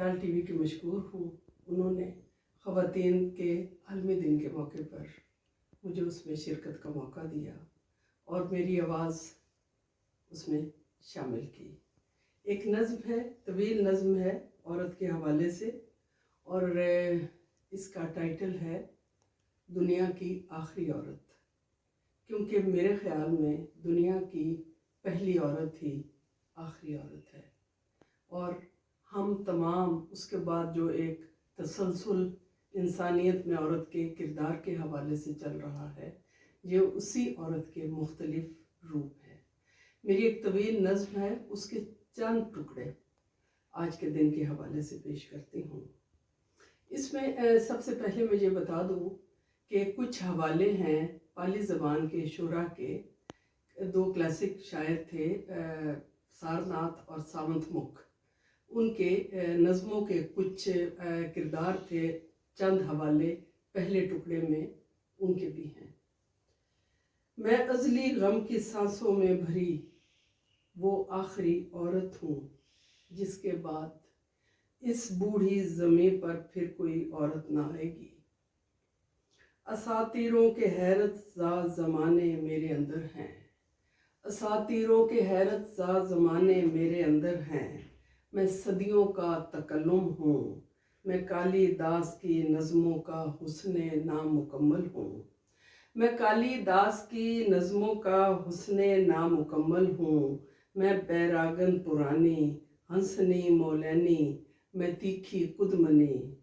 बहरहाल टीवी की मशहूर हूँ, उन्होंने ख़वातीन के आलमी दिन के मौके पर मुझे उसमें शिरकत का मौका दिया और मेरी आवाज़ उसमें शामिल की। एक नज़्म है, तवील नज़्म है औरत के हवाले से, और इसका टाइटल है दुनिया की आखिरी औरत, क्योंकि मेरे ख़्याल में दुनिया की पहली औरत ही आखिरी औरत है और हम तमाम उसके बाद जो एक तसलसल इंसानियत में औरत के किरदार के हवाले से चल रहा है, ये उसी औरत के मुख्तलिफ रूप हैं। मेरी एक तवील नज़्म है, उसके चंद टुकड़े आज के दिन के हवाले से पेश करती हूँ। इसमें सबसे पहले मैं ये बता दूँ कि कुछ हवाले हैं पाली ज़बान के शुरा के। दो क्लासिक शायर थे, सारनाथ और सावंत मुख, उनके नज़मों के कुछ किरदार थे, चंद हवाले पहले टुकड़े में उनके भी हैं। मैं अज़ली गम की सांसों में भरी वो आखिरी औरत हूँ, जिसके बाद इस बूढ़ी ज़मीं पर फिर कोई औरत ना आएगी। असातीरों के हैरत ज़ा ज़माने मेरे अंदर हैं, असातीरों के हैरत ज़ा ज़माने मेरे अंदर हैं। मैं सदियों का तकल्लुम हूँ, मैं काली दास की नज़मों का हुस्ने नामुकम्मल हूँ। मैं काली दास की नज़मों का हुस्ने नामुकम्मल हूँ। मैं बैरागन पुरानी, हंसनी मौलैनी, मैं तीखी कुदमनी,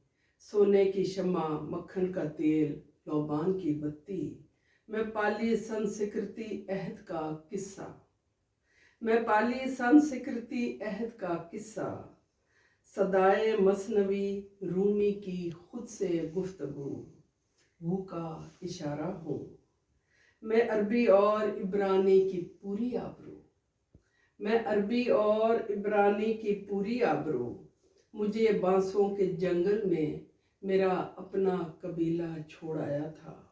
सोने की शम्मा, मक्खन का तेल, लौबान की बत्ती। मैं पाली संस्कृति अहद का किस्सा, मैं पाली संस्कृति अहद का किस्सा। सदाए मसनवी रूमी की खुद से गुफ्तगू, भूखा इशारा हूँ। मैं अरबी और इब्रानी की पूरी आबरू, मैं अरबी और इब्रानी की पूरी आबरू। मुझे बांसों के जंगल में मेरा अपना कबीला छोड़ आया था,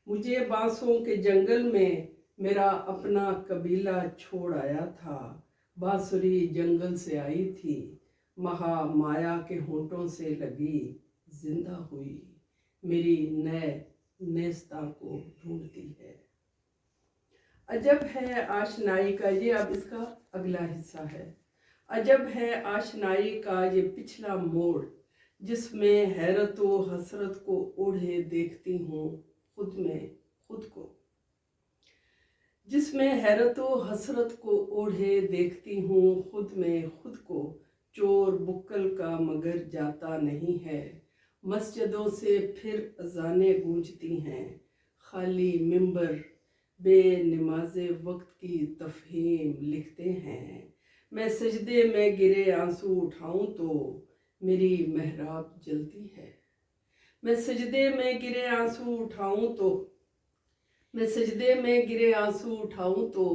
मुझे बांसों के जंगल में मेरा अपना कबीला छोड़ आया था। बांसुरी जंगल से आई थी, महा माया के होंठों से लगी, जिंदा हुई, मेरी नए नेस्ता को ढूंढती है। अजब है आशनाई का, ये अब इसका अगला हिस्सा है। अजब है आशनाई का ये पिछला मोड़, जिसमें हैरत व हसरत को ओढ़े देखती हूँ खुद में खुद को, जिसमें हैरत व हसरत को ओढ़े देखती हूँ खुद में खुद को। चोर बुक्कल का मगर जाता नहीं है, मस्जिदों से फिर अजाने गूंजती हैं। खाली मिंबर बेनमाज़े वक्त की तफहीम लिखते हैं। मैं सजदे में गिरे आंसू उठाऊं तो मेरी महराब जलती है। मैं सजदे में गिरे आंसू उठाऊं तो, मैं सजदे में गिरे आंसू उठाऊं तो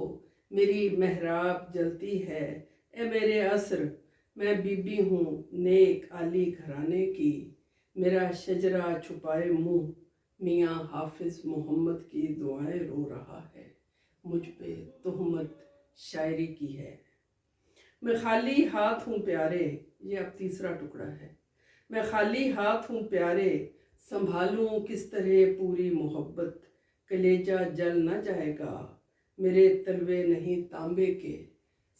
मेरी महराब जलती है। ए मेरे असर, मैं बीबी हूँ नेक आली घराने की, मेरा शजरा छुपाए मुँह मियाँ हाफिज मोहम्मद की दुआएं रो रहा है, मुझ पे तोहमत शायरी की है। मैं खाली हाथ हूँ प्यारे, ये अब तीसरा टुकड़ा है। मैं खाली हाथ हूँ प्यारे, संभालूं किस तरह पूरी मोहब्बत, कलेजा जल न जाएगा मेरे तलवे नहीं तांबे के।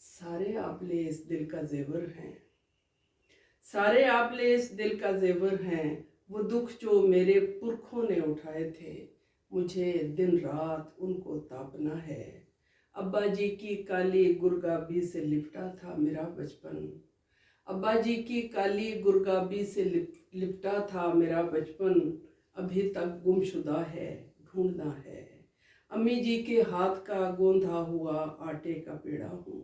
सारे आबले इस दिल का जेवर हैं, सारे आबले इस दिल का जेवर हैं। वो दुख जो मेरे पुरखों ने उठाए थे, मुझे दिन रात उनको तापना है। अब्बा जी की काली गुरगाबी से लिपटा था मेरा बचपन, अब्बा जी की काली गुरगाबी से लिपटा था मेरा बचपन। अभी तक गुमशुदा है, ढूंढना है। अम्मी जी के हाथ का गूंधा हुआ आटे का पेड़ा हूँ,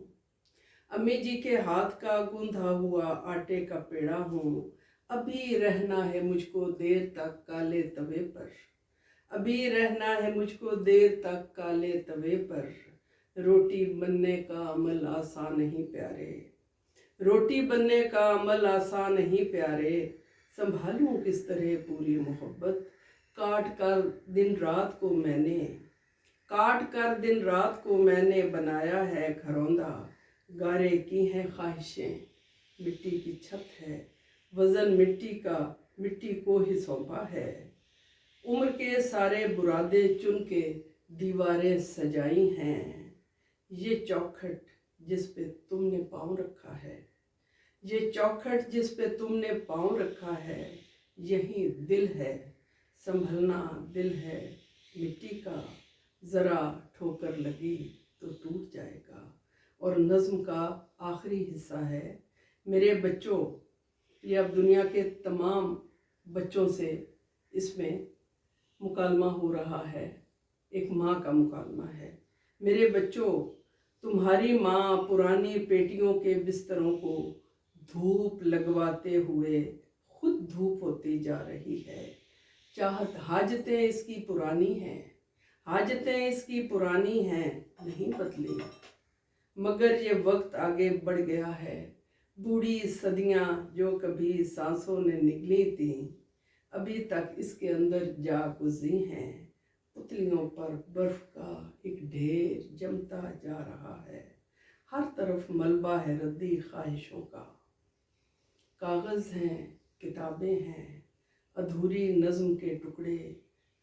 अम्मी जी के हाथ का गूंधा हुआ आटे का पेड़ा हूँ। अभी रहना है मुझको देर तक काले तवे पर, अभी रहना है मुझको देर तक काले तवे पर। रोटी बनने का अमल आसान नहीं प्यारे, रोटी बनने का अमल आसान नहीं प्यारे। संभालूं किस तरह पूरी मोहब्बत, काट कर दिन रात को मैंने, काट कर दिन रात को मैंने बनाया है घरौंदा। गारे की हैं ख्वाहिशें, मिट्टी की छत है, वज़न मिट्टी का मिट्टी को ही सौंपा है। उम्र के सारे बुरादे चुन के दीवारें सजाई हैं। ये चौखट जिस पे तुमने पाँव रखा है, ये चौखट जिस पे तुमने पाँव रखा है, यही दिल है, संभलना दिल है मिट्टी का, ज़रा ठोकर लगी तो टूट जाएगा। और नज़्म का आखिरी हिस्सा है, मेरे बच्चों, ये अब दुनिया के तमाम बच्चों से इसमें मुकालमा हो रहा है, एक माँ का मुकालमा है। मेरे बच्चों, तुम्हारी माँ पुरानी पेटियों के बिस्तरों को धूप लगवाते हुए खुद धूप होती जा रही है। चाहत हाजतें इसकी पुरानी हैं, हाजतें इसकी पुरानी हैं, नहीं बदली, मगर ये वक्त आगे बढ़ गया है। बूढ़ी सदियाँ जो कभी सांसों ने निगली थीं, अभी तक इसके अंदर जा गुजरी हैं। पुतलियों पर बर्फ का एक ढेर जमता जा रहा है, हर तरफ मलबा है रद्दी ख्वाहिशों का। कागज़ हैं, किताबें हैं, अधूरी नज़्म के टुकड़े,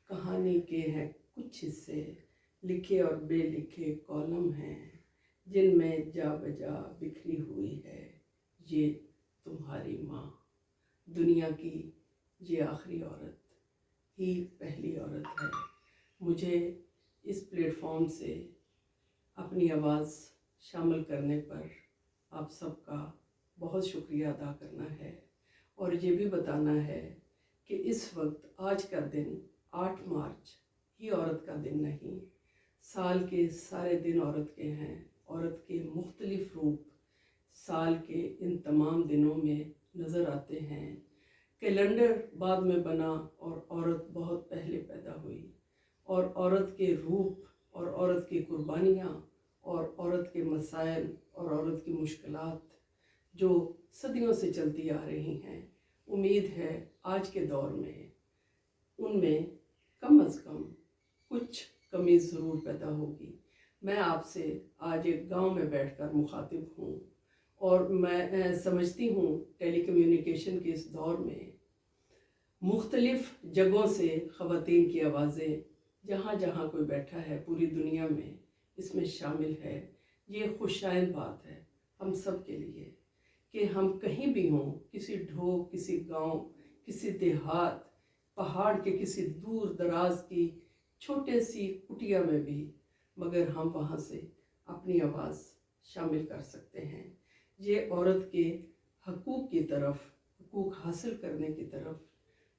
कहानी के हैं कुछ हिस्से, लिखे और बेलिखे कॉलम हैं, जिनमें जा बजा बिखरी हुई है ये तुम्हारी माँ। दुनिया की ये आखिरी औरत ही पहली औरत है। मुझे इस प्लेटफॉर्म से अपनी आवाज़ शामिल करने पर आप सबका बहुत शुक्रिया अदा करना है, और ये भी बताना है कि इस वक्त आज का दिन 8 मार्च ही औरत का दिन नहीं, साल के सारे दिन औरत के हैं। औरत के मुख्तलिफ रूप साल के इन तमाम दिनों में नज़र आते हैं। कैलेंडर बाद में बना और औरत बहुत पहले पैदा हुई, और औरत के रूप और औरत की कुर्बानियाँ और औरत के मसाइल और औरत की मुश्किलात जो सदियों से चलती आ रही हैं, उम्मीद है आज के दौर में उनमें कम अज़ कम कुछ कमी ज़रूर पैदा होगी। मैं आपसे आज एक गांव में बैठकर मुखातिब हूँ, और मैं समझती हूँ टेली कम्युनिकेशन के इस दौर में मुख्तलिफ़ जगहों से ख़वातीन की आवाज़ें जहाँ जहाँ कोई बैठा है पूरी दुनिया में इसमें शामिल है। ये खुशाइन बात है हम सब के लिए कि हम कहीं भी हों, किसी ढोक, किसी गांव, किसी देहात, पहाड़ के किसी दूर दराज की छोटे सी कुटिया में भी, मगर हम वहाँ से अपनी आवाज़ शामिल कर सकते हैं। ये औरत के हकूक़ की तरफ, हकूक़ हासिल करने की तरफ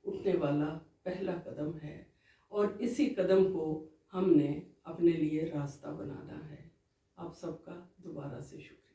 उठने वाला पहला कदम है, और इसी कदम को हमने अपने लिए रास्ता बनाना है। आप सबका दोबारा से शुक्रिया।